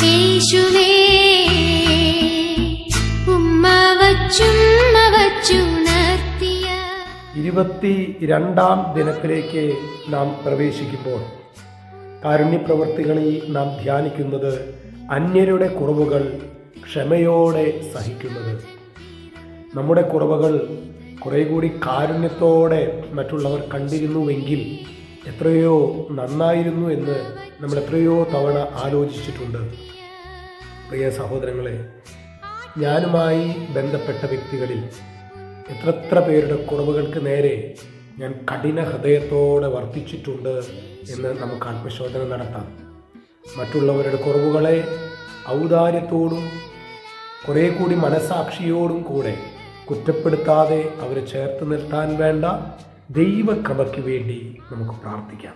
യേശുവേ ഉമ്മ വച്ചുണർത്തിയ 22-ാം ദിനത്തിലേക്ക് നാം പ്രവേശിക്കുമ്പോൾ കാരുണ്യപ്രവർത്തികളിൽ നാം ധ്യാനിക്കുന്നത് അന്യരുടെ കുറവുകൾ ക്ഷമയോടെ സഹിക്കുന്നത്. നമ്മുടെ കുറവുകൾ കുറേ കൂടി കാരുണ്യത്തോടെ മറ്റുള്ളവർ കണ്ടിരുന്നുവെങ്കിൽ എത്രയോ നന്നായിരുന്നു എന്ന് നമ്മൾ എത്രയോ തവണ ആലോചിച്ചിട്ടുണ്ട്. പ്രിയ സഹോദരങ്ങളെ, ഞാനുമായി ബന്ധപ്പെട്ട വ്യക്തികളിൽ എത്ര പേരുടെ കുറവുകൾക്ക് നേരെ ഞാൻ കഠിന ഹൃദയത്തോടെ വർത്തിച്ചിട്ടുണ്ട് എന്ന് നമുക്ക് ആത്മശോധന നടത്താം. മറ്റുള്ളവരുടെ കുറവുകളെ ഔദാര്യത്തോടും കുറേ കൂടി മനസാക്ഷിയോടും കൂടെ കുറ്റപ്പെടുത്താതെ അവരെ ചേർത്ത് നിർത്താൻ വേണ്ട ദൈവകൃപയ്ക്ക് വേണ്ടി നമുക്ക് പ്രാർത്ഥിക്കാം.